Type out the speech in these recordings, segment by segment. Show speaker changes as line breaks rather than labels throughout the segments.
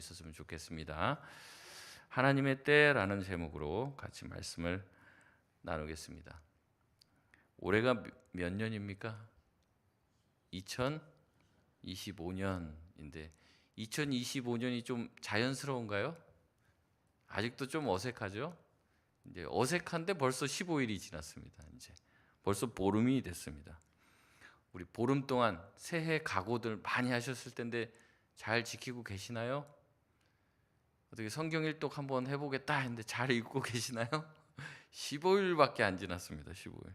있었으면 좋겠습니다. 하나님의 때라는 제목으로 같이 말씀을 나누겠습니다. 올해가 몇 년입니까? 2025년인데 2025년이 좀 자연스러운가요? 아직도 좀 어색하죠? 이제 어색한데 벌써 15일이 지났습니다. 이제 벌써 보름이 됐습니다. 우리 보름 동안 새해 각오들 많이 하셨을 텐데 잘 지키고 계시나요? 어떻게 성경 일독 한번 해보겠다 했는데 잘 읽고 계시나요? 15일밖에 안 지났습니다. 15일.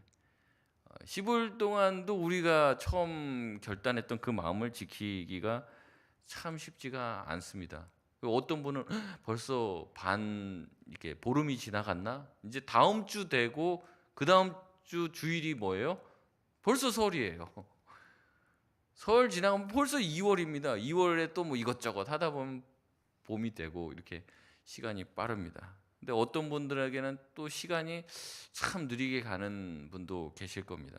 15일 동안도 우리가 처음 결단했던 그 마음을 지키기가 참 쉽지가 않습니다. 어떤 분은 벌써 반 이렇게 보름이 지나갔나? 이제 다음 주 되고 그 다음 주 주일이 뭐예요? 벌써 설이에요. 설 지나가면 벌써 2월입니다. 2월에 또 뭐 이것저것 하다 보면 봄이 되고 이렇게 시간이 빠릅니다. 근데 어떤 분들에게는 또 시간이 참 느리게 가는 분도 계실 겁니다.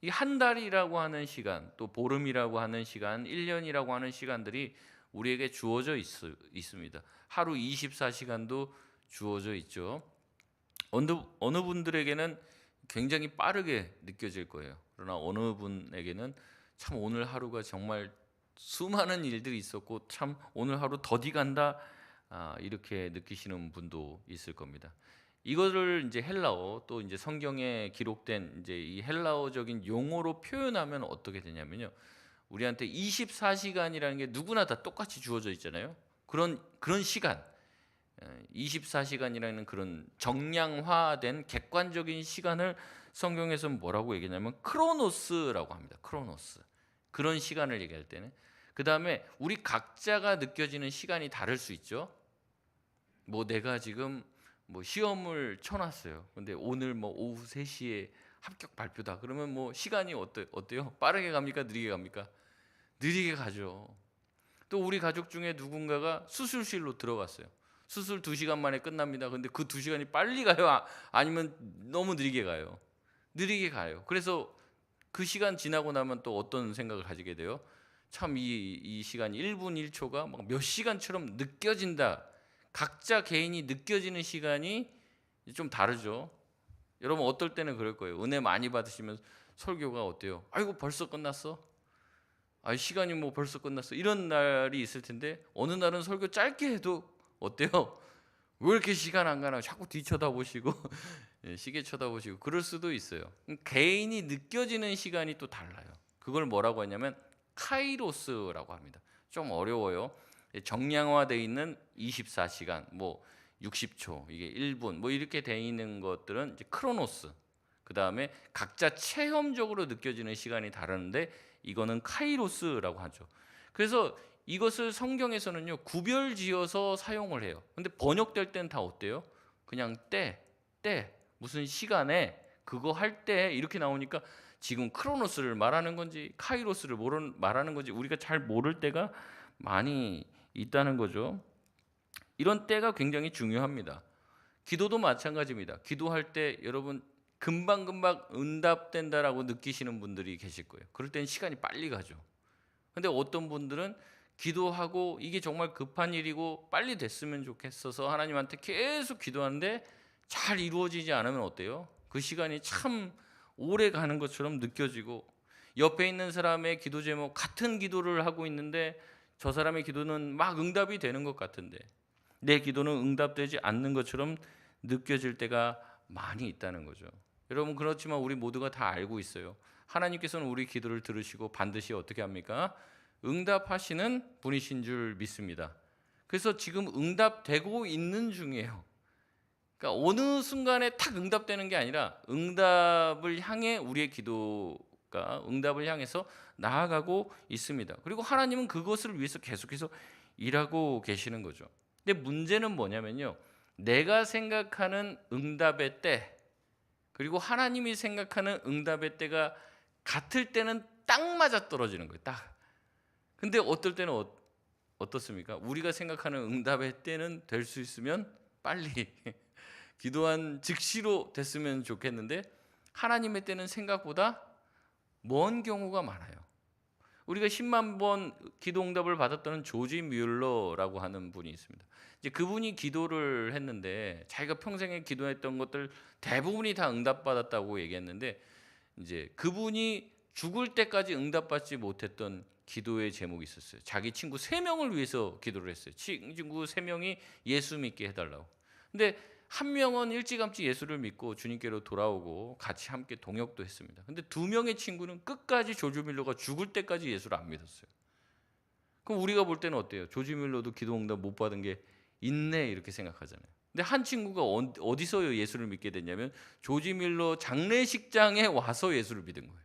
이 한 달이라고 하는 시간, 또 보름이라고 하는 시간, 1년이라고 하는 시간들이 우리에게 주어져 있습니다. 하루 24시간도 주어져 있죠. 어느 분들에게는 굉장히 빠르게 느껴질 거예요. 그러나 어느 분에게는 참 오늘 하루가 정말 수많은 일들이 있었고 참 오늘 하루 더디 간다, 이렇게 느끼시는 분도 있을 겁니다. 이거를 이제 헬라어 또 이제 성경에 기록된 이제 이 헬라어적인 용어로 표현하면 어떻게 되냐면요. 우리한테 24시간이라는 게 누구나 다 똑같이 주어져 있잖아요. 그런 시간, 24시간이라는 그런 정량화된 객관적인 시간을 성경에서는 뭐라고 얘기하냐면 크로노스라고 합니다. 크로노스. 그런 시간을 얘기할 때는 그 다음에 우리 각자가 느껴지는 시간이 다를 수 있죠. 뭐 내가 지금 뭐 시험을 쳐놨어요. 근데 오늘 뭐 오후 3시에 합격 발표다. 그러면 뭐 시간이 어때요? 빠르게 갑니까? 느리게 갑니까? 느리게 가죠. 또 우리 가족 중에 누군가가 수술실로 들어갔어요. 수술 2시간 만에 끝납니다. 근데 그 2시간이 빨리 가요? 아니면 너무 느리게 가요? 느리게 가요. 그래서 그 시간 지나고 나면 또 어떤 생각을 가지게 돼요? 참 이 시간 1분 1초가 막 몇 시간처럼 느껴진다. 각자 개인이 느껴지는 시간이 좀 다르죠. 여러분 어떨 때는 그럴 거예요. 은혜 많이 받으시면 설교가 어때요? 아이고 벌써 끝났어? 아 시간이 뭐 벌써 끝났어? 이런 날이 있을 텐데 어느 날은 설교 짧게 해도 어때요? 왜 이렇게 시간 안 가나? 자꾸 뒤쳐다보시고 시계 쳐다보시고 그럴 수도 있어요. 개인이 느껴지는 시간이 또 달라요. 그걸 뭐라고 하냐면 카이로스라고 합니다. 좀 어려워요. 정량화되어 있는 24시간, 뭐 60초, 이게 1분, 뭐 이렇게 되어 있는 것들은 이제 크로노스. 그 다음에 각자 체험적으로 느껴지는 시간이 다른데 이거는 카이로스라고 하죠. 그래서 이것을 성경에서는요 구별지어서 사용을 해요. 근데 번역될 때는 다 어때요? 그냥 때 무슨 시간에 그거 할 때 이렇게 나오니까 지금 크로노스를 말하는 건지 카이로스를 말하는 건지 우리가 잘 모를 때가 많이 있다는 거죠. 이런 때가 굉장히 중요합니다. 기도도 마찬가지입니다. 기도할 때 여러분 금방금방 응답된다라고 느끼시는 분들이 계실 거예요. 그럴 땐 시간이 빨리 가죠. 근데 어떤 분들은 기도하고 이게 정말 급한 일이고 빨리 됐으면 좋겠어서 하나님한테 계속 기도하는데 잘 이루어지지 않으면 어때요? 그 시간이 참 오래 가는 것처럼 느껴지고 옆에 있는 사람의 기도 제목 같은 기도를 하고 있는데 저 사람의 기도는 막 응답이 되는 것 같은데 내 기도는 응답되지 않는 것처럼 느껴질 때가 많이 있다는 거죠. 여러분 그렇지만 우리 모두가 다 알고 있어요. 하나님께서는 우리 기도를 들으시고 반드시 어떻게 합니까? 응답하시는 분이신 줄 믿습니다. 그래서 지금 응답되고 있는 중이에요. 그러니까 어느 순간에 탁 응답되는 게 아니라 응답을 향해 우리의 기도가 응답을 향해서 나아가고 있습니다. 그리고 하나님은 그것을 위해서 계속해서 일하고 계시는 거죠. 근데 문제는 뭐냐면요. 내가 생각하는 응답의 때 그리고 하나님이 생각하는 응답의 때가 같을 때는 딱 맞아 떨어지는 거예요. 딱. 근데 어떨 때는 어떻습니까? 우리가 생각하는 응답의 때는 될 수 있으면 빨리 기도한 즉시로 됐으면 좋겠는데 하나님의 때는 생각보다 먼 경우가 많아요. 우리가 10만 번 기도 응답을 받았다는 조지 뮬러라고 하는 분이 있습니다. 이제 그분이 기도를 했는데 자기가 평생에 기도했던 것들 대부분이 다 응답받았다고 얘기했는데, 이제 그분이 죽을 때까지 응답받지 못했던 기도의 제목이 있었어요. 자기 친구 3명을 위해서 기도를 했어요. 친구 3명이 예수 믿게 해달라고. 근데 한 명은 일찌감치 예수를 믿고 주님께로 돌아오고 같이 함께 동역도 했습니다. 근데 2명의 친구는 끝까지 조지 밀러가 죽을 때까지 예수를 안 믿었어요. 그럼 우리가 볼 때는 어때요? 조지 밀러도 기도 응답 못 받은 게 있네 이렇게 생각하잖아요. 근데 한 친구가 어디서 예수를 믿게 됐냐면 조지 밀러 장례식장에 와서 예수를 믿은 거예요.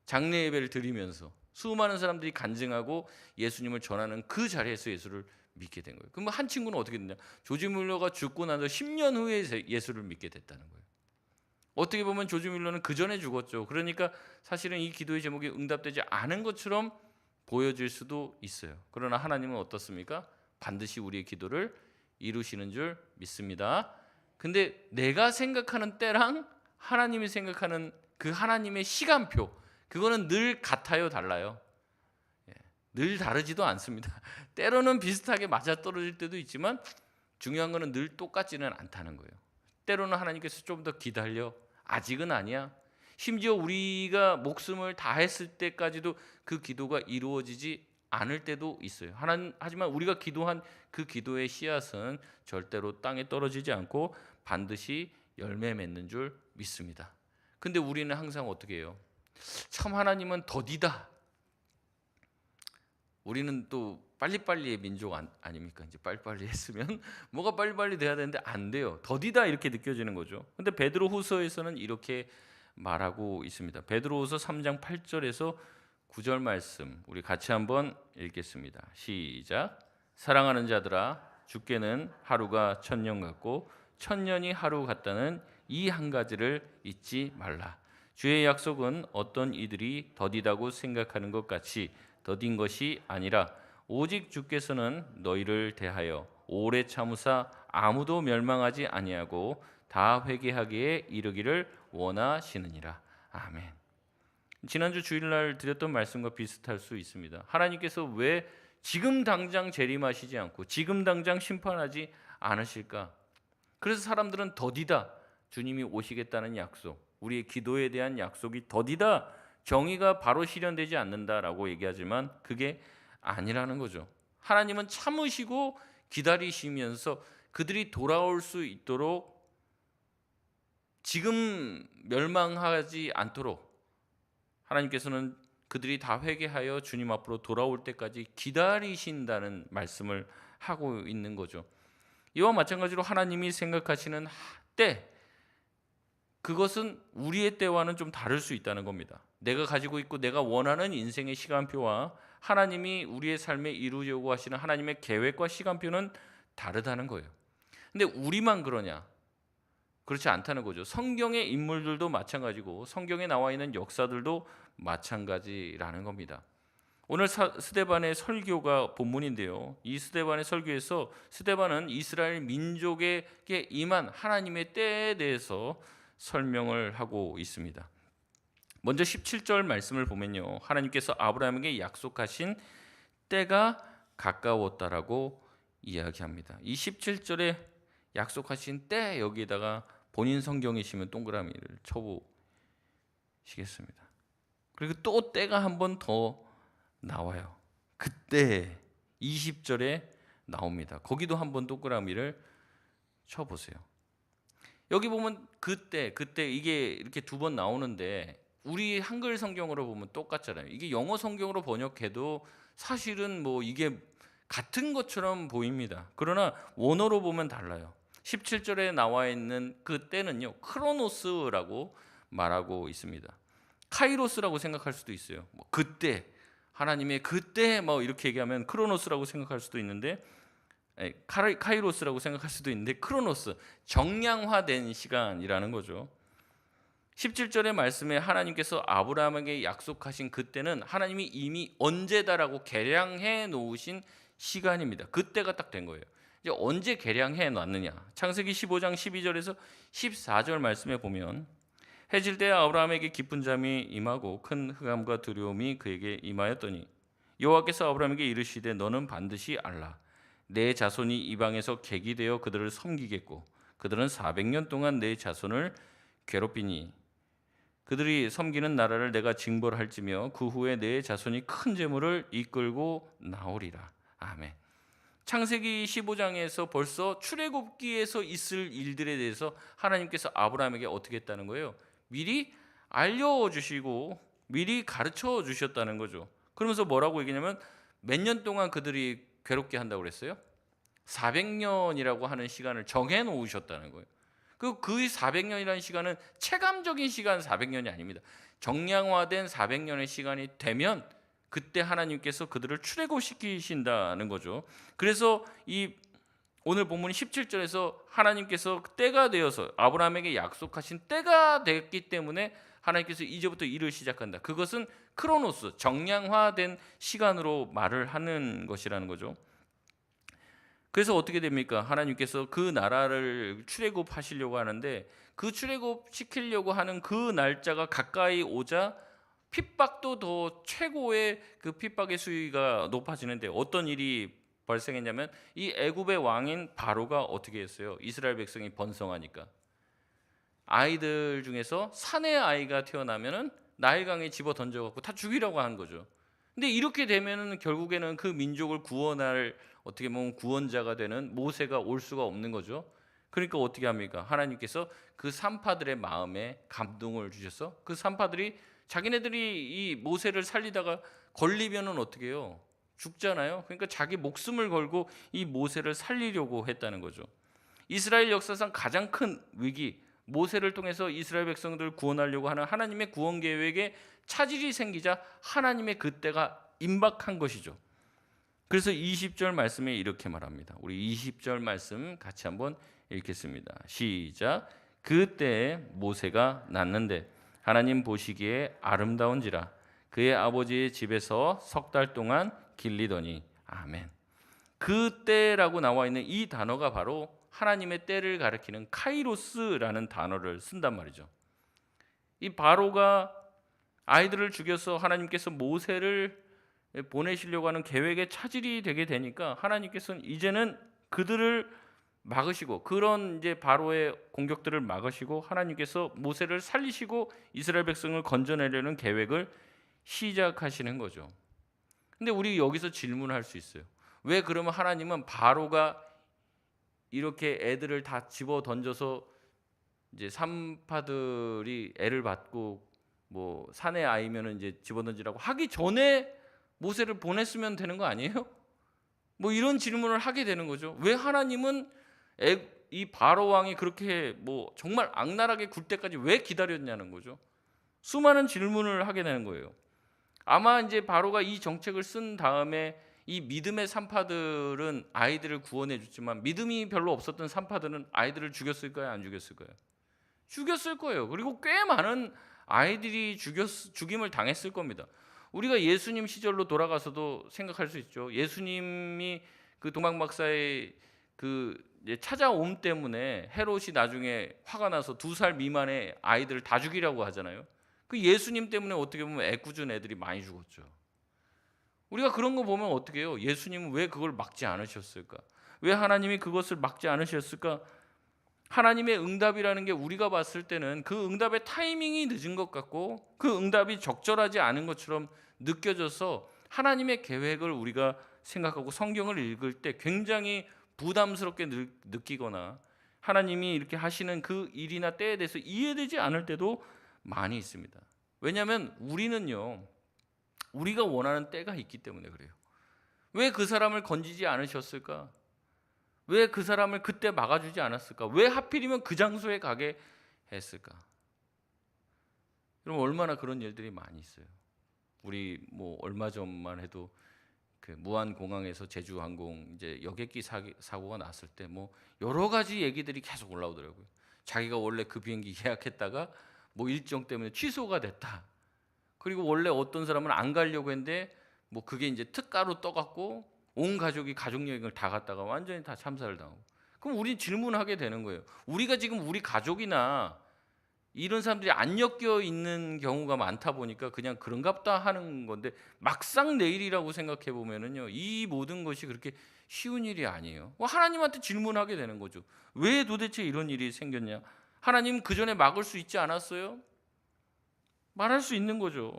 장례 예배를 드리면서 수많은 사람들이 간증하고 예수님을 전하는 그 자리에서 예수를 믿게 된 거예요. 그럼 한 친구는 어떻게 됐냐? 조지 밀러가 죽고 나서 10년 후에 예수를 믿게 됐다는 거예요. 어떻게 보면 조지 밀러는 그 전에 죽었죠. 그러니까 사실은 이 기도의 제목이 응답되지 않은 것처럼 보여질 수도 있어요. 그러나 하나님은 어떻습니까? 반드시 우리의 기도를 이루시는 줄 믿습니다. 근데 내가 생각하는 때랑 하나님이 생각하는 그 하나님의 시간표, 그거는 늘 같아요, 달라요? 늘 다르지도 않습니다. 때로는 비슷하게 맞아떨어질 때도 있지만 중요한 거는 늘 똑같지는 않다는 거예요. 때로는 하나님께서 좀 더 기다려, 아직은 아니야. 심지어 우리가 목숨을 다했을 때까지도 그 기도가 이루어지지 않을 때도 있어요. 하지만 우리가 기도한 그 기도의 씨앗은 절대로 땅에 떨어지지 않고 반드시 열매 맺는 줄 믿습니다. 근데 우리는 항상 어떻게 해요? 참 하나님은 더디다. 우리는 또 빨리빨리의 민족 아닙니까? 이제 빨리빨리 했으면 뭐가 빨리빨리 돼야 되는데 안 돼요. 더디다 이렇게 느껴지는 거죠. 근데 베드로후서에서는 이렇게 말하고 있습니다. 베드로후서 3장 8절에서 9절 말씀 우리 같이 한번 읽겠습니다. 시작. 사랑하는 자들아, 주께는 하루가 1000년 같고 1000년이 하루 같다는 이 한 가지를 잊지 말라. 주의 약속은 어떤 이들이 더디다고 생각하는 것 같이 더딘 것이 아니라 오직 주께서는 너희를 대하여 오래 참으사 아무도 멸망하지 아니하고 다 회개하기에 이르기를 원하시느니라. 아멘. 지난주 주일날 드렸던 말씀과 비슷할 수 있습니다. 하나님께서 왜 지금 당장 재림하시지 않고 지금 당장 심판하지 않으실까? 그래서 사람들은 더디다, 주님이 오시겠다는 약속, 우리의 기도에 대한 약속이 더디다, 정의가 바로 실현되지 않는다라고 얘기하지만 그게 아니라는 거죠. 하나님은 참으시고 기다리시면서 그들이 돌아올 수 있도록, 지금 멸망하지 않도록 하나님께서는 그들이 다 회개하여 주님 앞으로 돌아올 때까지 기다리신다는 말씀을 하고 있는 거죠. 이와 마찬가지로 하나님이 생각하시는 때, 그것은 우리의 때와는 좀 다를 수 있다는 겁니다. 내가 가지고 있고 내가 원하는 인생의 시간표와 하나님이 우리의 삶에 이루려고 하시는 하나님의 계획과 시간표는 다르다는 거예요. 근데 우리만 그러냐? 그렇지 않다는 거죠. 성경의 인물들도 마찬가지고 성경에 나와 있는 역사들도 마찬가지라는 겁니다. 오늘 스데반의 설교가 본문인데요. 이 스데반의 설교에서 스데반은 이스라엘 민족에게 임한 하나님의 때에 대해서 설명을 하고 있습니다. 먼저 17절 말씀을 보면요, 하나님께서 아브라함에게 약속하신 때가 가까웠다라고 이야기합니다. 이 17절에 약속하신 때, 여기에다가 본인 성경이시면 동그라미를 쳐보시겠습니다. 그리고 또 때가 한 번 더 나와요. 그때 20절에 나옵니다. 거기도 한 번 동그라미를 쳐보세요. 여기 보면 그때 이게 이렇게 2번 나오는데 우리 한글 성경으로 보면 똑같잖아요. 이게 영어 성경으로 번역해도 사실은 뭐 이게 같은 것처럼 보입니다. 그러나 원어로 보면 달라요. 17절에 나와 있는 그 때는요, 크로노스라고 말하고 있습니다. 카이로스라고 생각할 수도 있어요. 뭐 그때, 하나님의 그때 뭐 이렇게 얘기하면 크로노스라고 생각할 수도 있는데, 카이로스라고 생각할 수도 있는데 크로노스, 정량화된 시간이라는 거죠. 17절의 말씀에 하나님께서 아브라함에게 약속하신 그때는 하나님이 이미 언제다라고 계량해 놓으신 시간입니다. 그때가 딱 된 거예요. 이제 언제 계량해 놨느냐? 창세기 15장 12절에서 14절 말씀에 보면 해질 때 아브라함에게 깊은 잠이 임하고 큰 흑암과 두려움이 그에게 임하였더니 여호와께서 아브라함에게 이르시되 너는 반드시 알라. 내 자손이 이방에서 객이 되어 그들을 섬기겠고 그들은 400년 동안 내 자손을 괴롭히니 그들이 섬기는 나라를 내가 징벌할지며 그 후에 내 자손이 큰 재물을 이끌고 나오리라. 아멘. 창세기 15장에서 벌써 출애굽기에서 있을 일들에 대해서 하나님께서 아브라함에게 어떻게 했다는 거예요? 미리 알려주시고 미리 가르쳐 주셨다는 거죠. 그러면서 뭐라고 얘기냐면 몇 년 동안 그들이 괴롭게 한다고 그랬어요? 400년이라고 하는 시간을 정해 놓으셨다는 거예요. 그 400년이라는 시간은 체감적인 시간 400년이 아닙니다. 정량화된 400년의 시간이 되면 그때 하나님께서 그들을 출애굽시키신다는 거죠. 그래서 이 오늘 본문 17절에서 하나님께서 때가 되어서 아브라함에게 약속하신 때가 됐기 때문에 하나님께서 이제부터 일을 시작한다. 그것은 크로노스, 정량화된 시간으로 말을 하는 것이라는 거죠. 그래서 어떻게 됩니까? 하나님께서 그 나라를 출애굽하시려고 하는데 그 출애굽시키려고 하는 그 날짜가 가까이 오자 핍박도 더 최고의 그 핍박의 수위가 높아지는데 어떤 일이 발생했냐면 이 애굽의 왕인 바로가 어떻게 했어요? 이스라엘 백성이 번성하니까 아이들 중에서 사내 아이가 태어나면은 나일강에 집어 던져갖고 다 죽이라고 하는 거죠. 근데 이렇게 되면은 결국에는 그 민족을 구원할 어떻게 보면 구원자가 되는 모세가 올 수가 없는 거죠. 그러니까 어떻게 합니까? 하나님께서 그 산파들의 마음에 감동을 주셔서 그 산파들이 자기네들이 이 모세를 살리다가 걸리면은 어떻게 해요? 죽잖아요. 그러니까 자기 목숨을 걸고 이 모세를 살리려고 했다는 거죠. 이스라엘 역사상 가장 큰 위기, 모세를 통해서 이스라엘 백성들을 구원하려고 하는 하나님의 구원 계획에 차질이 생기자 하나님의 그때가 임박한 것이죠. 그래서 20절 말씀에 이렇게 말합니다. 우리 20절 말씀 같이 한번 읽겠습니다. 시작. 그때 모세가 났는데 하나님 보시기에 아름다운지라 그의 아버지의 집에서 석 달 동안 길리더니. 아멘. 그때라고 나와 있는 이 단어가 바로 하나님의 때를 가리키는 카이로스라는 단어를 쓴단 말이죠. 이 바로가 아이들을 죽여서 하나님께서 모세를 보내시려고 하는 계획에 차질이 되게 되니까 하나님께서는 이제는 그들을 막으시고 그런 이제 바로의 공격들을 막으시고 하나님께서 모세를 살리시고 이스라엘 백성을 건져내려는 계획을 시작하시는 거죠. 근데 우리 여기서 질문할 수 있어요. 왜 그러면 하나님은 바로가 이렇게 애들을 다 집어 던져서 이제 산파들이 애를 받고 뭐 사내 아이면은 이제 집어 던지라고 하기 전에 모세를 보냈으면 되는 거 아니에요? 뭐 이런 질문을 하게 되는 거죠. 왜 하나님은 이 바로 왕이 그렇게 뭐 정말 악랄하게 굴 때까지 왜 기다렸냐는 거죠. 수많은 질문을 하게 되는 거예요. 아마 이제 바로가 이 정책을 쓴 다음에 이 믿음의 산파들은 아이들을 구원해 줬지만 믿음이 별로 없었던 산파들은 아이들을 죽였을까요? 안 죽였을까요? 죽였을 거예요. 그리고 꽤 많은 아이들이 죽임을 당했을 겁니다. 우리가 예수님 시절로 돌아가서도 생각할 수 있죠. 예수님이 그 도막 박사의 그 찾아옴 때문에 헤롯이 나중에 화가 나서 2살 미만의 아이들을 다 죽이라고 하잖아요. 그 예수님 때문에 어떻게 보면 애꿎은 애들이 많이 죽었죠. 우리가 그런 거 보면 어떻게 해요? 예수님은 왜 그걸 막지 않으셨을까? 왜 하나님이 그것을 막지 않으셨을까? 하나님의 응답이라는 게 우리가 봤을 때는 그 응답의 타이밍이 늦은 것 같고 그 응답이 적절하지 않은 것처럼 느껴져서 하나님의 계획을 우리가 생각하고 성경을 읽을 때 굉장히 부담스럽게 느끼거나 하나님이 이렇게 하시는 그 일이나 때에 대해서 이해되지 않을 때도 많이 있습니다. 왜냐하면 우리는요, 우리가 원하는 때가 있기 때문에 그래요. 왜 그 사람을 건지지 않으셨을까? 왜 그 사람을 그때 막아주지 않았을까? 왜 하필이면 그 장소에 가게 했을까? 그럼 얼마나 그런 일들이 많이 있어요. 우리 뭐 얼마 전만 해도 그 무안공항에서 제주항공 이제 여객기 사고가 났을 때 뭐 여러 가지 얘기들이 계속 올라오더라고요. 자기가 원래 그 비행기 예약했다가 뭐 일정 때문에 취소가 됐다. 그리고 원래 어떤 사람은 안 가려고 했는데 뭐 그게 이제 특가로 떠갖고 온 가족이 가족 여행을 다 갔다가 완전히 다 참사를 당하고. 그럼 우리 질문하게 되는 거예요. 우리가 지금 우리 가족이나 이런 사람들이 안 엮여 있는 경우가 많다 보니까 그냥 그런갑다 하는 건데, 막상 내일이라고 생각해 보면은요, 이 모든 것이 그렇게 쉬운 일이 아니에요. 하나님한테 질문하게 되는 거죠. 왜 도대체 이런 일이 생겼냐? 하나님 그 전에 막을 수 있지 않았어요? 말할 수 있는 거죠.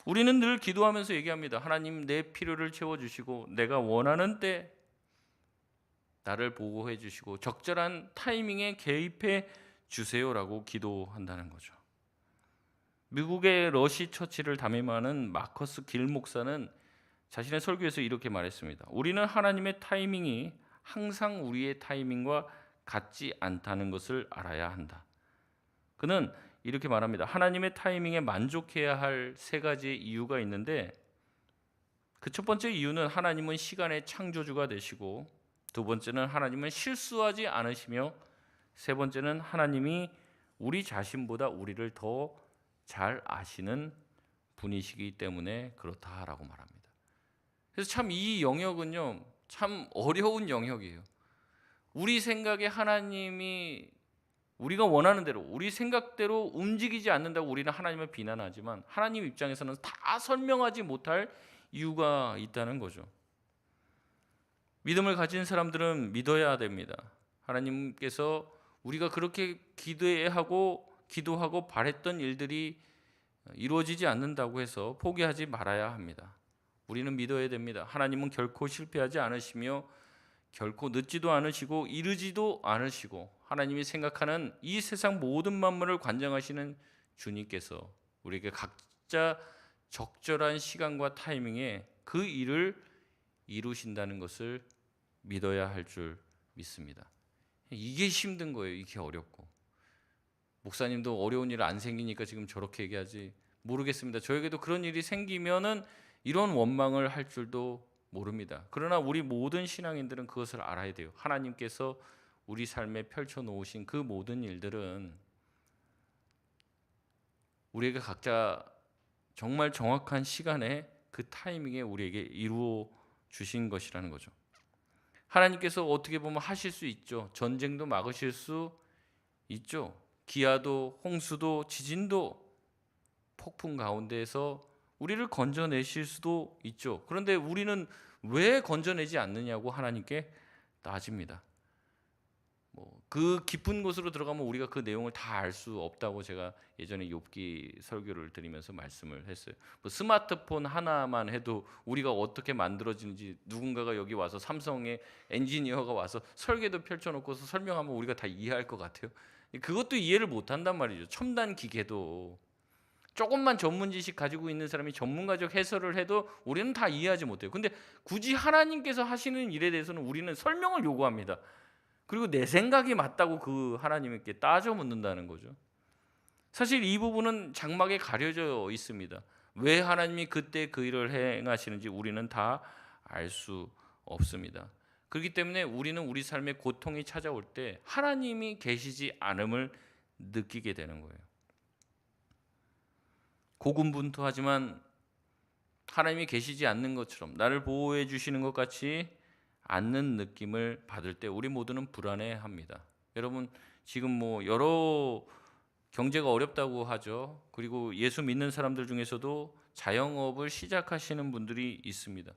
우리는 늘 기도하면서 얘기합니다. 하나님, 내 필요를 채워주시고 내가 원하는 때 나를 보호해 주시고 적절한 타이밍에 개입해 주세요라고 기도한다는 거죠. 미국의 러시 처치를 담임하는 마커스 길 목사는 자신의 설교에서 이렇게 말했습니다. 우리는 하나님의 타이밍이 항상 우리의 타이밍과 같지 않다는 것을 알아야 한다. 그는 이렇게 말합니다. 하나님의 타이밍에 만족해야 할 세 가지의 이유가 있는데, 그 첫 번째 이유는 하나님은 시간의 창조주가 되시고, 두 번째는 하나님은 실수하지 않으시며, 세 번째는 하나님이 우리 자신보다 우리를 더 잘 아시는 분이시기 때문에 그렇다라고 말합니다. 그래서 참 이 영역은요, 참 어려운 영역이에요. 우리 생각에 하나님이 우리가 원하는 대로, 우리 생각대로 움직이지 않는다고 우리는 하나님을 비난하지만, 하나님 입장에서는 다 설명하지 못할 이유가 있다는 거죠. 믿음을 가진 사람들은 믿어야 됩니다. 하나님께서 우리가 그렇게 기도하고 바랬던 일들이 이루어지지 않는다고 해서 포기하지 말아야 합니다. 우리는 믿어야 됩니다. 하나님은 결코 실패하지 않으시며 결코 늦지도 않으시고 이르지도 않으시고, 하나님이 생각하는 이 세상 모든 만물을 관장하시는 주님께서 우리에게 각자 적절한 시간과 타이밍에 그 일을 이루신다는 것을 믿어야 할 줄 믿습니다. 이게 힘든 거예요. 이게 어렵고. 목사님도 어려운 일 안 생기니까 지금 저렇게 얘기하지 모르겠습니다. 저에게도 그런 일이 생기면은 이런 원망을 할 줄도 모릅니다. 그러나 우리 모든 신앙인들은 그것을 알아야 돼요. 하나님께서 우리 삶에 펼쳐 놓으신 그 모든 일들은 우리에게 각자 정말 정확한 시간에 그 타이밍에 우리에게 이루어 주신 것이라는 거죠. 하나님께서 어떻게 보면 하실 수 있죠. 전쟁도 막으실 수 있죠. 기아도 홍수도 지진도 폭풍 가운데에서 우리를 건져내실 수도 있죠. 그런데 우리는 왜 건져내지 않느냐고 하나님께 따집니다. 그 깊은 곳으로 들어가면 우리가 그 내용을 다 알 수 없다고 제가 예전에 욥기 설교를 드리면서 말씀을 했어요. 스마트폰 하나만 해도 우리가 어떻게 만들어지는지 누군가가 여기 와서 삼성의 엔지니어가 와서 설계도 펼쳐놓고서 설명하면 우리가 다 이해할 것 같아요. 그것도 이해를 못한단 말이죠. 첨단 기계도 조금만 전문 지식 가지고 있는 사람이 전문가적 해설을 해도 우리는 다 이해하지 못해요. 근데 굳이 하나님께서 하시는 일에 대해서는 우리는 설명을 요구합니다. 그리고 내 생각이 맞다고 그 하나님께 따져 묻는다는 거죠. 사실 이 부분은 장막에 가려져 있습니다. 왜 하나님이 그때 그 일을 행하시는지 우리는 다 알 수 없습니다. 그렇기 때문에 우리는 우리 삶에 고통이 찾아올 때 하나님이 계시지 않음을 느끼게 되는 거예요. 고군분투하지만 하나님이 계시지 않는 것처럼, 나를 보호해 주시는 것 같이 않는 느낌을 받을 때 우리 모두는 불안해합니다. 여러분, 지금 여러 경제가 어렵다고 하죠. 그리고 예수 믿는 사람들 중에서도 자영업을 시작하시는 분들이 있습니다.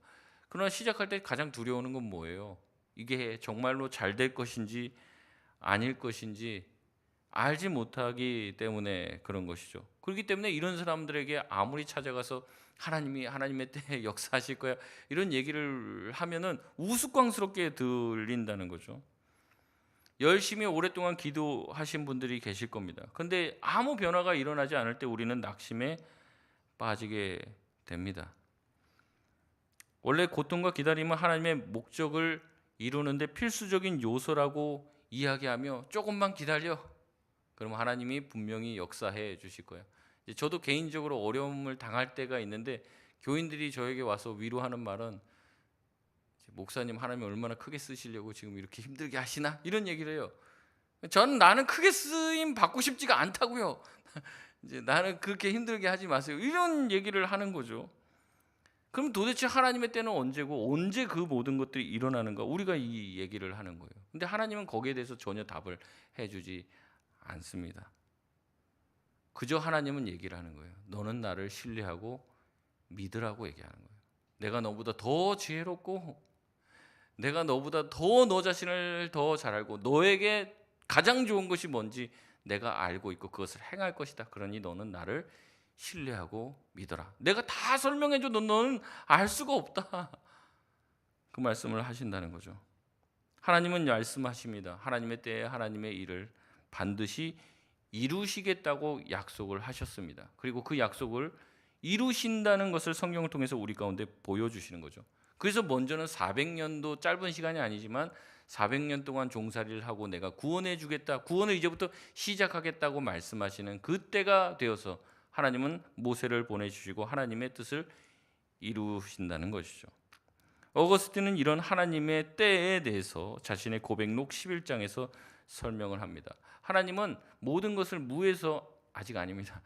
그러나 시작할 때 가장 두려워하는 건 뭐예요? 이게 정말로 잘 될 것인지 아닐 것인지 알지 못하기 때문에 그런 것이죠. 그렇기 때문에 이런 사람들에게 아무리 찾아가서 하나님이 하나님의 때에 역사하실 거야 이런 얘기를 하면은 우스꽝스럽게 들린다는 거죠. 열심히 오랫동안 기도하신 분들이 계실 겁니다. 그런데 아무 변화가 일어나지 않을 때 우리는 낙심에 빠지게 됩니다. 원래 고통과 기다림은 하나님의 목적을 이루는데 필수적인 요소라고 이야기하며 조금만 기다려. 그럼 하나님이 분명히 역사해 주실 거예요. 저도 개인적으로 어려움을 당할 때가 있는데 교인들이 저에게 와서 위로하는 말은, 목사님 하나님 얼마나 크게 쓰시려고 지금 이렇게 힘들게 하시나? 이런 얘기를 해요. 나는 크게 쓰임 받고 싶지가 않다고요. 이제 나는 그렇게 힘들게 하지 마세요. 이런 얘기를 하는 거죠. 그럼 도대체 하나님의 때는 언제고 언제 그 모든 것들이 일어나는가? 우리가 이 얘기를 하는 거예요. 근데 하나님은 거기에 대해서 전혀 답을 해주지 않습니다. 그저 하나님은 얘기를 하는 거예요. 너는 나를 신뢰하고 믿으라고 얘기하는 거예요. 내가 너보다 더 지혜롭고 내가 너보다 더 너 자신을 더 잘 알고 너에게 가장 좋은 것이 뭔지 내가 알고 있고 그것을 행할 것이다. 그러니 너는 나를 신뢰하고 믿어라. 내가 다 설명해줘도 너는 알 수가 없다. 그 말씀을 하신다는 거죠. 하나님은 말씀하십니다. 하나님의 때에 하나님의 일을 반드시 이루시겠다고 약속을 하셨습니다. 그리고 그 약속을 이루신다는 것을 성경을 통해서 우리 가운데 보여주시는 거죠. 그래서 먼저는 400년도 짧은 시간이 아니지만 400년 동안 종살이를 하고 내가 구원해 주겠다, 구원을 이제부터 시작하겠다고 말씀하시는 그때가 되어서 하나님은 모세를 보내주시고 하나님의 뜻을 이루신다는 것이죠. 어거스틴은 이런 하나님의 때에 대해서 자신의 고백록 11장에서 설명을 합니다. 하나님은 모든 것을 무에서, 아직 아닙니다.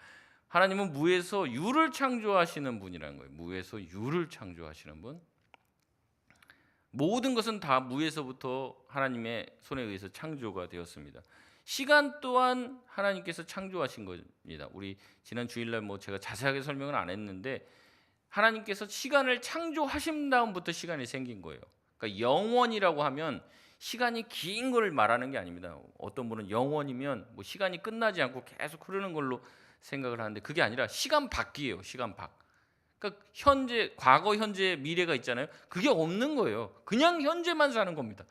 하나님은 무에서 유를 창조하시는 분이라는 거예요. 무에서 유를 창조하시는 분. 모든 것은 다 무에서부터 하나님의 손에 의해서 창조가 되었습니다. 시간 또한 하나님께서 창조하신 겁니다. 우리 지난 주일날 제가 자세하게 설명을 안 했는데 하나님께서 시간을 창조하신 다음부터 시간이 생긴 거예요. 그러니까 영원이라고 하면 시간이 긴 걸 말하는 게 아닙니다. 어떤 분은 영원이면 시간이 끝나지 않고 계속 흐르는 걸로 생각을 하는데 그게 아니라 시간 밖이에요. 시간 밖. 그러니까 현재, 과거, 현재, 미래가 있잖아요. 그게 없는 거예요. 그냥 현재만 사는 겁니다.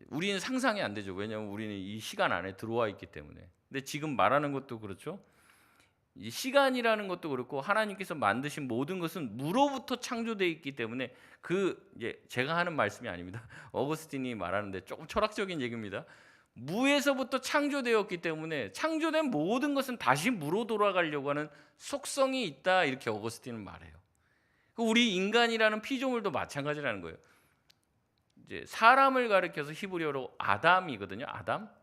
우리는 상상이 안 되죠. 왜냐하면 우리는 이 시간 안에 들어와 있기 때문에. 근데 지금 말하는 것도 그렇죠. 이 시간이라는 것도 그렇고 하나님께서 만드신 모든 것은 무로부터 창조되어 있기 때문에 이제 제가 하는 말씀이 아닙니다. 어거스틴이 말하는데 조금 철학적인 얘기입니다. 무에서부터 창조되었기 때문에 창조된 모든 것은 다시 무로 돌아가려고 하는 속성이 있다, 이렇게 어거스틴은 말해요. 우리 인간이라는 피조물도 마찬가지라는 거예요. 이제 사람을 가리켜서 히브리어로 아담이거든요.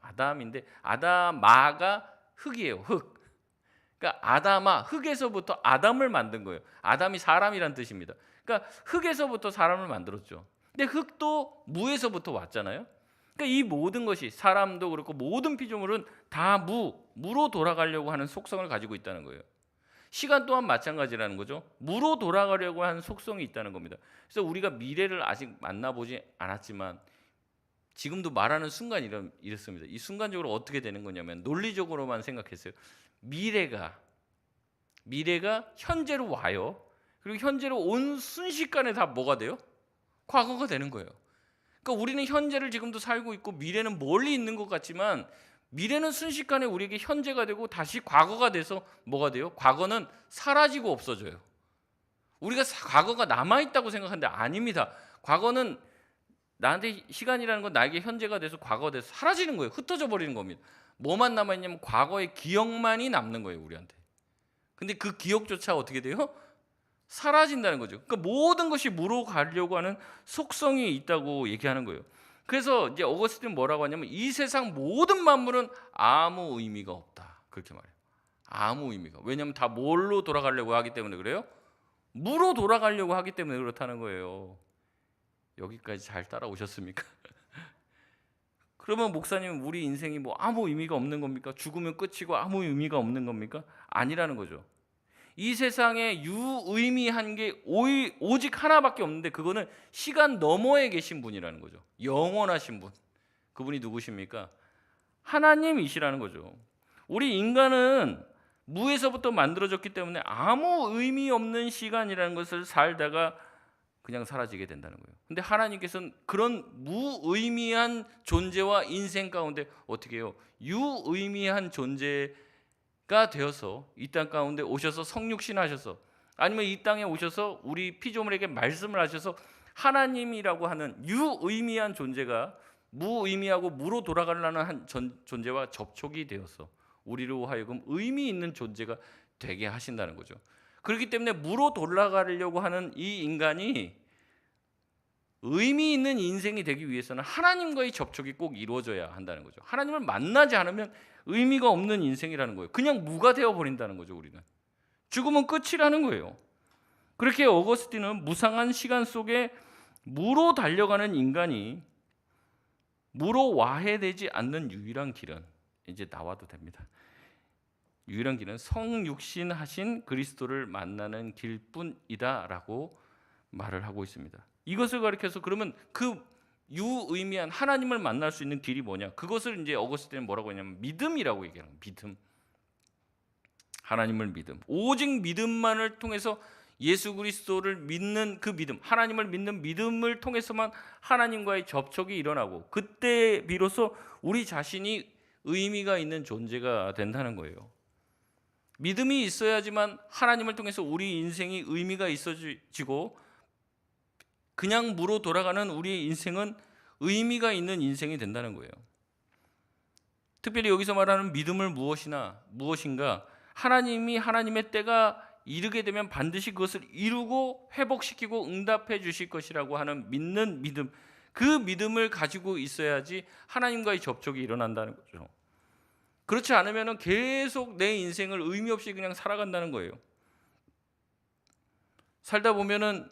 아담인데 아담마가 흙이에요. 흙. 그러니까 아담아, 흙에서부터 아담을 만든 거예요. 아담이 사람이란 뜻입니다. 그러니까 흙에서부터 사람을 만들었죠. 근데 흙도 무에서부터 왔잖아요. 그러니까 이 모든 것이 사람도 그렇고 모든 피조물은 다 무로 돌아가려고 하는 속성을 가지고 있다는 거예요. 시간 또한 마찬가지라는 거죠. 무로 돌아가려고 하는 속성이 있다는 겁니다. 그래서 우리가 미래를 아직 만나보지 않았지만 지금도 말하는 순간 이렇습니다. 이 순간적으로 어떻게 되는 거냐면 논리적으로만 생각했어요. 미래가 현재로 와요. 그리고 현재로 온 순식간에 다 뭐가 돼요? 과거가 되는 거예요. 그러니까 우리는 현재를 지금도 살고 있고 미래는 멀리 있는 것 같지만 미래는 순식간에 우리에게 현재가 되고 다시 과거가 돼서 뭐가 돼요? 과거는 사라지고 없어져요. 우리가 과거가 남아있다고 생각하는데 아닙니다. 과거는 나한테 시간이라는 건 나에게 현재가 돼서 과거가 돼서 사라지는 거예요. 흩어져 버리는 겁니다. 뭐만 남아있냐면 과거의 기억만이 남는 거예요, 우리한테. 근데 그 기억조차 어떻게 돼요? 사라진다는 거죠. 그러니까 모든 것이 무로 가려고 하는 속성이 있다고 얘기하는 거예요. 그래서 이제 어거스틴은 뭐라고 하냐면 이 세상 모든 만물은 아무 의미가 없다, 그렇게 말해요. 아무 의미가. 왜냐하면 다 뭘로 돌아가려고 하기 때문에 그래요? 무로 돌아가려고 하기 때문에 그렇다는 거예요. 여기까지 잘 따라오셨습니까? 그러면 목사님, 우리 인생이 아무 의미가 없는 겁니까? 죽으면 끝이고 아무 의미가 없는 겁니까? 아니라는 거죠. 이 세상에 유의미한 게 오직 하나밖에 없는데 그거는 시간 너머에 계신 분이라는 거죠. 영원하신 분. 그분이 누구십니까? 하나님이시라는 거죠. 우리 인간은 무에서부터 만들어졌기 때문에 아무 의미 없는 시간이라는 것을 살다가 그냥 사라지게 된다는 거예요. 근데 하나님께서는 그런 무의미한 존재와 인생 가운데 어떻게 해요? 유의미한 존재가 되어서 이 땅 가운데 오셔서 성육신 하셔서, 아니면 이 땅에 오셔서 우리 피조물에게 말씀을 하셔서 하나님이라고 하는 유의미한 존재가 무의미하고 무로 돌아가려는 한 존재와 접촉이 되어서 우리로 하여금 의미 있는 존재가 되게 하신다는 거죠. 그렇기 때문에 무로 돌아가려고 하는 이 인간이 의미 있는 인생이 되기 위해서는 하나님과의 접촉이 꼭 이루어져야 한다는 거죠. 하나님을 만나지 않으면 의미가 없는 인생이라는 거예요. 그냥 무가 되어버린다는 거죠. 우리는 죽으면 끝이라는 거예요. 그렇게 어거스틴은 무상한 시간 속에 무로 달려가는 인간이 무로 와해되지 않는 유일한 길은 이제 나와도 됩니다. 유일한 길은 성육신하신 그리스도를 만나는 길뿐이다라고 말을 하고 있습니다. 이것을 가리켜서 그러면 그 유의미한 하나님을 만날 수 있는 길이 뭐냐? 그것을 이제 어거스틴은 뭐라고 했냐면 믿음이라고 얘기하는 거예요. 믿음. 하나님을 믿음. 오직 믿음만을 통해서 예수 그리스도를 믿는 그 믿음, 하나님을 믿는 믿음을 통해서만 하나님과의 접촉이 일어나고 그때 비로소 우리 자신이 의미가 있는 존재가 된다는 거예요. 믿음이 있어야지만 하나님을 통해서 우리 인생이 의미가 있어지고 그냥 무로 돌아가는 우리의 인생은 의미가 있는 인생이 된다는 거예요. 특별히 여기서 말하는 믿음을 무엇인가? 하나님이 하나님의 때가 이르게 되면 반드시 그것을 이루고 회복시키고 응답해 주실 것이라고 하는 믿는 믿음, 그 믿음을 가지고 있어야지 하나님과의 접촉이 일어난다는 거죠. 그렇지 않으면 계속 내 인생을 의미 없이 그냥 살아간다는 거예요. 살다 보면은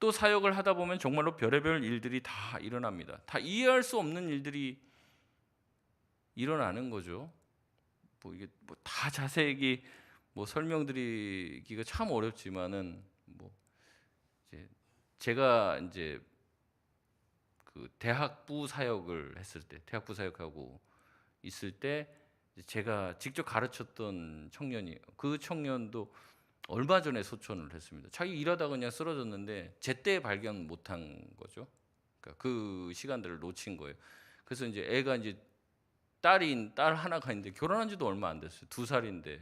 또 사역을 하다 보면 정말로 별의별 일들이 다 일어납니다. 다 이해할 수 없는 일들이 일어나는 거죠. 뭐 이게 뭐 다 자세히 뭐 설명드리기가 참 어렵지만은 뭐 이제 제가 이제 그 대학부 사역을 했을 때, 대학부 사역하고 있을 때 제가 직접 가르쳤던 청년이, 그 청년도 얼마 전에 소천을 했습니다. 자기 일하다가 그냥 쓰러졌는데 제때 발견 못한 거죠. 그러니까 그 시간들을 놓친 거예요. 그래서 이제 애가 이제 딸 하나가 있는데 결혼한 지도 얼마 안 됐어요. 2살인데.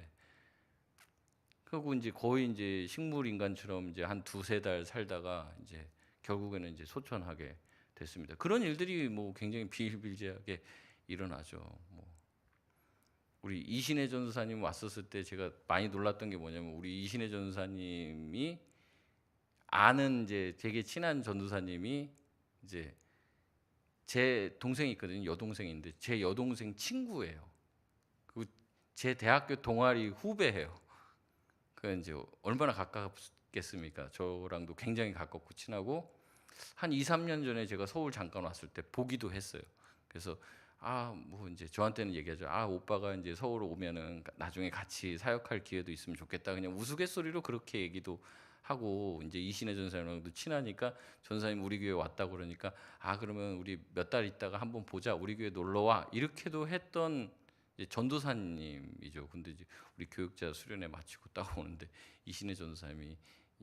그리고 이제 거의 이제 식물 인간처럼 이제 한 2-3달 살다가 이제 결국에는 이제 소천하게 됐습니다. 그런 일들이 뭐 굉장히 비일비재하게 일어나죠. 뭐 우리 이신혜 전도사님 왔었을 때 제가 많이 놀랐던 게 뭐냐면 우리 이신혜 전도사님이 아는 이제 되게 친한 전도사님이 이제 제 동생이 있거든요. 여동생인데 제 여동생 친구예요. 제 대학교 동아리 후배예요. 그 이제 얼마나 가깝겠습니까? 저랑도 굉장히 가깝고 친하고 한 2-3년 전에 제가 서울 잠깐 왔을 때 보기도 했어요. 그래서 뭐 이제 저한테는 얘기하죠. 오빠가 이제 서울 오면은 나중에 같이 사역할 기회도 있으면 좋겠다. 그냥 우스갯소리로 그렇게 얘기도 하고 이제 이신혜 전사님랑도 친하니까 전사님 우리 교회 왔다 그러니까 그러면 우리 몇 달 있다가 한번 보자. 우리 교회 놀러 와. 이렇게도 했던 이제 전도사님이죠. 근데 이제 우리 교육자 수련회 마치고 딱 오는데 이신혜 전도사님이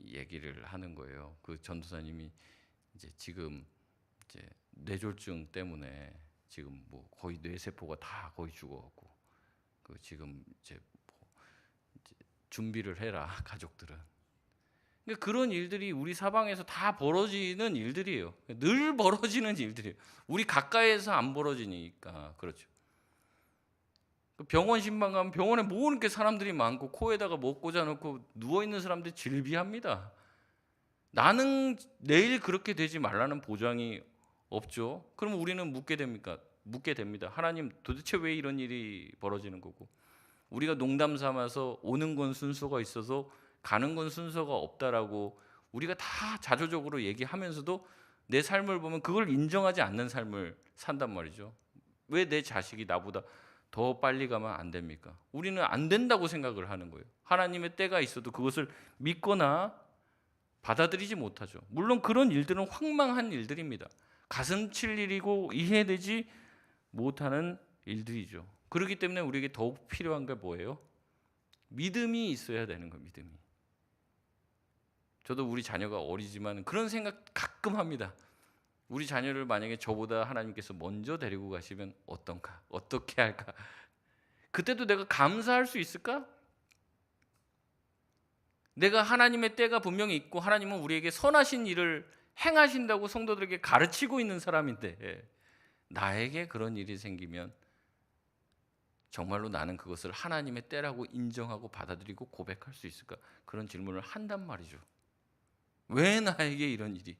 얘기를 하는 거예요. 그 전도사님이 이제 지금 이제 뇌졸중 때문에 지금 뭐 거의 뇌세포가 다 거의 죽어갖고 그 지금 이제 준비를 해라 가족들은. 그러니까 그런 일들이 우리 사방에서 다 벌어지는 일들이에요. 늘 벌어지는 일들이에요. 우리 가까이에서 안 벌어지니까 그렇죠. 병원 신방 가면 병원에 뭐 이렇게 사람들이 많고 코에다가 뭐 꽂아놓고 누워 있는 사람들이 질비합니다. 나는 내일 그렇게 되지 말라는 보장이 없죠. 그럼 우리는 묻게 됩니다. 하나님 도대체 왜 이런 일이 벌어지는 거고 우리가 농담 삼아서 오는 건 순서가 있어서 가는 건 순서가 없다라고 우리가 다 자조적으로 얘기하면서도 내 삶을 보면 그걸 인정하지 않는 삶을 산단 말이죠. 왜 내 자식이 나보다 더 빨리 가면 안 됩니까? 우리는 안 된다고 생각을 하는 거예요. 하나님의 때가 있어도 그것을 믿거나 받아들이지 못하죠. 물론 그런 일들은 황망한 일들입니다. 가슴 칠 일이고 이해되지 못하는 일들이죠. 그렇기 때문에 우리에게 더욱 필요한 게 뭐예요? 믿음이 있어야 되는 거예요. 믿음이. 저도 우리 자녀가 어리지만 그런 생각 가끔 합니다. 우리 자녀를 만약에 저보다 하나님께서 먼저 데리고 가시면 어떤가? 어떻게 할까? 그때도 내가 감사할 수 있을까? 내가 하나님의 때가 분명히 있고 하나님은 우리에게 선하신 일을 행하신다고 성도들에게 가르치고 있는 사람인데 나에게 그런 일이 생기면 정말로 나는 그것을 하나님의 때라고 인정하고 받아들이고 고백할 수 있을까? 그런 질문을 한단 말이죠. 왜 나에게 이런 일이?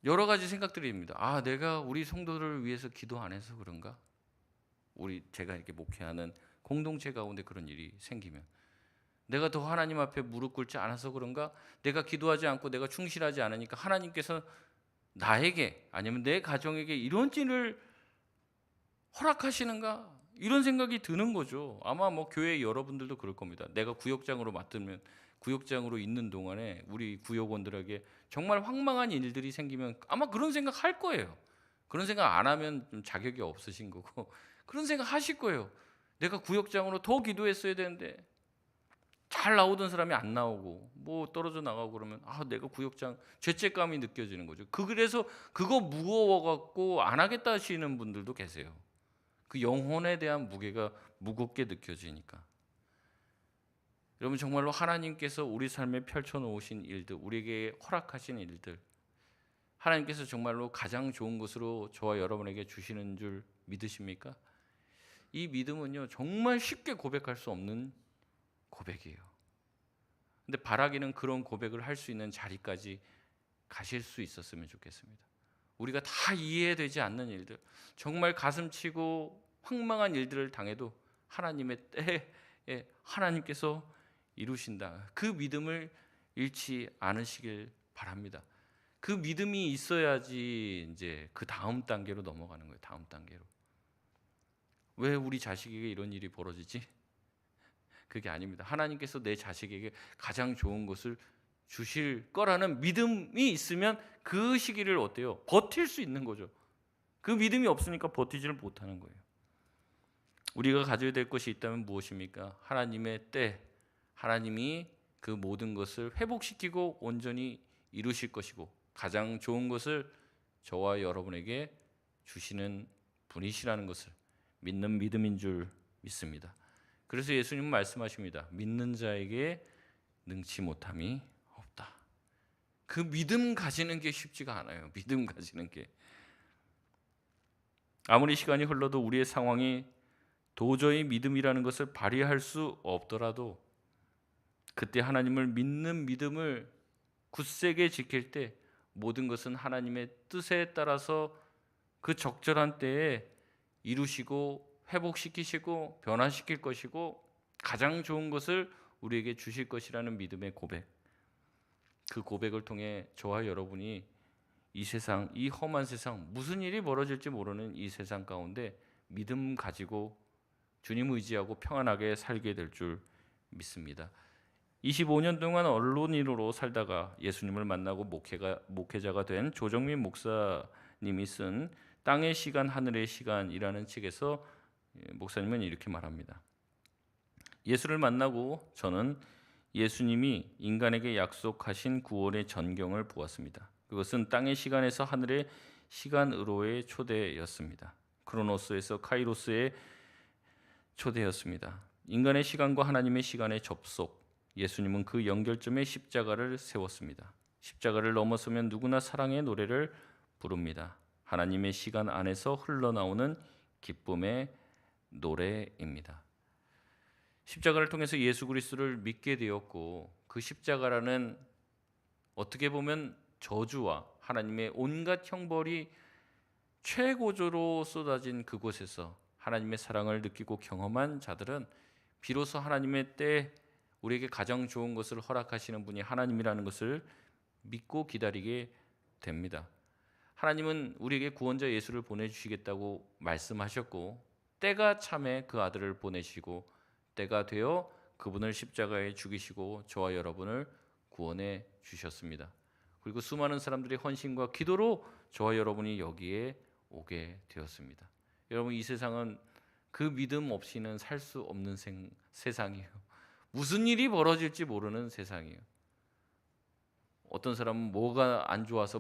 여러 가지 생각들입니다. 내가 우리 성도들을 위해서 기도 안 해서 그런가? 제가 이렇게 목회하는 공동체 가운데 그런 일이 생기면 내가 더 하나님 앞에 무릎 꿇지 않아서 그런가? 내가 기도하지 않고 내가 충실하지 않으니까 하나님께서 나에게 아니면 내 가정에게 이런 일을 허락하시는가? 이런 생각이 드는 거죠. 아마 뭐 교회 여러분들도 그럴 겁니다. 내가 구역장으로 맡으면 구역장으로 있는 동안에 우리 구역원들에게 정말 황망한 일들이 생기면 아마 그런 생각 할 거예요. 그런 생각 안 하면 좀 자격이 없으신 거고 그런 생각 하실 거예요. 내가 구역장으로 더 기도했어야 되는데 잘 나오던 사람이 안 나오고 뭐 떨어져 나가고 그러면 내가 구역장 죄책감이 느껴지는 거죠. 그래서 그거 무거워 갖고 안 하겠다 하시는 분들도 계세요. 그 영혼에 대한 무게가 무겁게 느껴지니까. 여러분 정말로 하나님께서 우리 삶에 펼쳐 놓으신 일들, 우리에게 허락하신 일들, 하나님께서 정말로 가장 좋은 것으로 저와 여러분에게 주시는 줄 믿으십니까? 이 믿음은요 정말 쉽게 고백할 수 없는 고백이에요. 근데 바라기는 그런 고백을 할 수 있는 자리까지 가실 수 있었으면 좋겠습니다. 우리가 다 이해되지 않는 일들, 정말 가슴치고 황망한 일들을 당해도 하나님의 때에 하나님께서 이루신다. 그 믿음을 잃지 않으시길 바랍니다. 그 믿음이 있어야지 이제 그 다음 단계로 넘어가는 거예요. 다음 단계로. 왜 우리 자식에게 이런 일이 벌어지지? 그게 아닙니다. 하나님께서 내 자식에게 가장 좋은 것을 주실 거라는 믿음이 있으면 그 시기를 어때요? 버틸 수 있는 거죠. 그 믿음이 없으니까 버티지를 못하는 거예요. 우리가 가져야 될 것이 있다면 무엇입니까? 하나님의 때, 하나님이 그 모든 것을 회복시키고 온전히 이루실 것이고 가장 좋은 것을 저와 여러분에게 주시는 분이시라는 것을 믿는 믿음인 줄 믿습니다. 그래서 예수님은 말씀하십니다. 믿는 자에게 능치 못함이 없다. 그 믿음 가지는 게 쉽지가 않아요. 믿음 가지는 게. 아무리 시간이 흘러도 우리의 상황이 도저히 믿음이라는 것을 발휘할 수 없더라도 그때 하나님을 믿는 믿음을 굳세게 지킬 때 모든 것은 하나님의 뜻에 따라서 그 적절한 때에 이루시고 회복시키시고 변화시킬 것이고 가장 좋은 것을 우리에게 주실 것이라는 믿음의 고백. 그 고백을 통해 저와 여러분이 이 세상, 이 험한 세상, 무슨 일이 벌어질지 모르는 이 세상 가운데 믿음 가지고 주님 의지하고 평안하게 살게 될 줄 믿습니다. 25년 동안 언론인으로 살다가 예수님을 만나고 목회자가 된 조정민 목사님이 쓴 땅의 시간 하늘의 시간이라는 책에서 목사님은 이렇게 말합니다. 예수를 만나고 저는 예수님이 인간에게 약속하신 구원의 전경을 보았습니다. 그것은 땅의 시간에서 하늘의 시간으로의 초대였습니다. 크로노스에서 카이로스의 초대였습니다. 인간의 시간과 하나님의 시간의 접속, 예수님은 그 연결점에 십자가를 세웠습니다. 십자가를 넘어서면 누구나 사랑의 노래를 부릅니다. 하나님의 시간 안에서 흘러나오는 기쁨의 노래입니다. 십자가를 통해서 예수 그리스도를 믿게 되었고 그 십자가라는 어떻게 보면 저주와 하나님의 온갖 형벌이 최고조로 쏟아진 그곳에서 하나님의 사랑을 느끼고 경험한 자들은 비로소 하나님의 때 우리에게 가장 좋은 것을 허락하시는 분이 하나님이라는 것을 믿고 기다리게 됩니다. 하나님은 우리에게 구원자 예수를 보내주시겠다고 말씀하셨고 때가 참에 그 아들을 보내시고 때가 되어 그분을 십자가에 죽이시고 저와 여러분을 구원해 주셨습니다. 그리고 수많은 사람들의 헌신과 기도로 저와 여러분이 여기에 오게 되었습니다. 여러분 이 세상은 그 믿음 없이는 살 수 없는 세상이에요. 무슨 일이 벌어질지 모르는 세상이에요. 어떤 사람은 뭐가 안 좋아서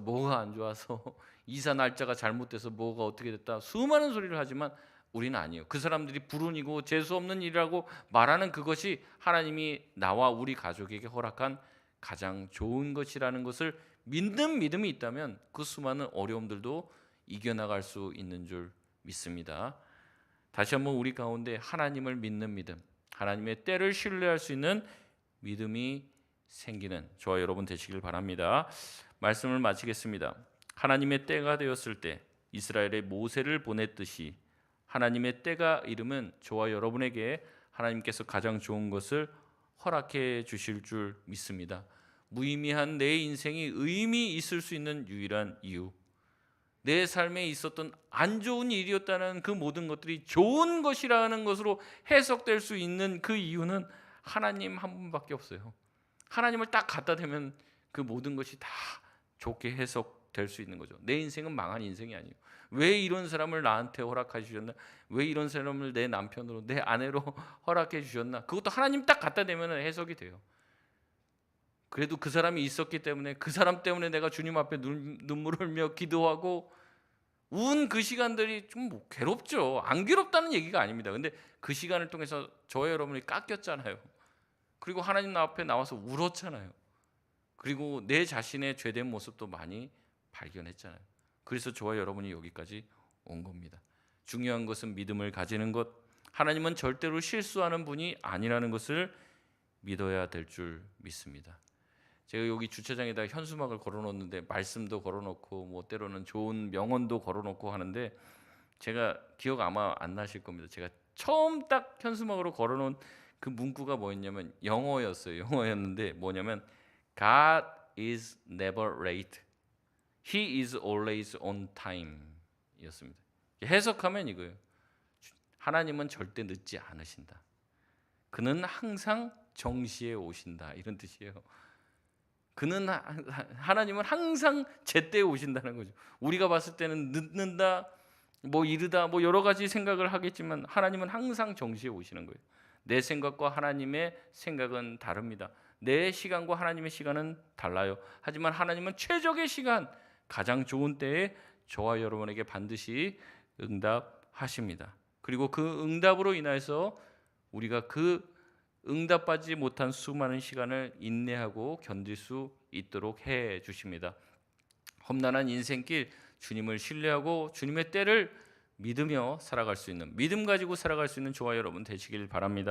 이사 날짜가 잘못돼서 뭐가 어떻게 됐다 수많은 소리를 하지만 우리는 아니에요. 그 사람들이 불운이고 재수 없는 일이라고 말하는 그것이 하나님이 나와 우리 가족에게 허락한 가장 좋은 것이라는 것을 믿는 믿음이 있다면 그 수많은 어려움들도 이겨나갈 수 있는 줄 믿습니다. 다시 한번 우리 가운데 하나님을 믿는 믿음, 하나님의 때를 신뢰할 수 있는 믿음이 생기는 저와 여러분 되시길 바랍니다. 말씀을 마치겠습니다. 하나님의 때가 되었을 때 이스라엘의 모세를 보냈듯이 하나님의 때가 이르면 저와 여러분에게 하나님께서 가장 좋은 것을 허락해 주실 줄 믿습니다. 무의미한 내 인생이 의미 있을 수 있는 유일한 이유, 내 삶에 있었던 안 좋은 일이었다는 그 모든 것들이 좋은 것이라는 것으로 해석될 수 있는 그 이유는 하나님 한 분밖에 없어요. 하나님을 딱 갖다 대면 그 모든 것이 다 좋게 해석될 수 있는 거죠. 내 인생은 망한 인생이 아니에요. 왜 이런 사람을 나한테 허락해 주셨나? 왜 이런 사람을 내 남편으로, 내 아내로 허락해 주셨나? 그것도 하나님 딱 갖다 대면 해석이 돼요. 그래도 그 사람이 있었기 때문에, 그 사람 때문에 내가 주님 앞에 눈물을 흘며 기도하고 운 그 시간들이 좀 뭐 괴롭죠. 안 괴롭다는 얘기가 아닙니다. 근데 그 시간을 통해서 저와 여러분이 깎였잖아요. 그리고 하나님 앞에 나와서 울었잖아요. 그리고 내 자신의 죄된 모습도 많이 발견했잖아요. 그래서 저와 여러분이 여기까지 온 겁니다. 중요한 것은 믿음을 가지는 것. 하나님은 절대로 실수하는 분이 아니라는 것을 믿어야 될 줄 믿습니다. 제가 여기 주차장에다 현수막을 걸어놓는데 말씀도 걸어놓고 뭐 때로는 좋은 명언도 걸어놓고 하는데 제가 기억 아마 안 나실 겁니다. 제가 처음 딱 현수막으로 걸어놓은 그 문구가 뭐였냐면 영어였어요. 영어였는데 뭐냐면 God is never late. He is always on time 이었습니다. 해석하면 이거예요. 하나님은 절대 늦지 않으신다. 그는 항상 정시에 오신다. 이런 뜻이에요. 하나님은 항상 제때에 오신다는 거죠. 우리가 봤을 때는 늦는다, 뭐 이르다, 뭐 여러 가지 생각을 하겠지만 하나님은 항상 정시에 오시는 거예요. 내 생각과 하나님의 생각은 다릅니다. 내 시간과 하나님의 시간은 달라요. 하지만 하나님은 최적의 시간, 가장 좋은 때에 저와 여러분에게 반드시 응답하십니다. 그리고 그 응답으로 인해서 우리가 그 응답받지 못한 수많은 시간을 인내하고 견딜 수 있도록 해 주십니다. 험난한 인생길 주님을 신뢰하고 주님의 때를 믿으며 살아갈 수 있는, 믿음 가지고 살아갈 수 있는 저와 여러분 되시길 바랍니다.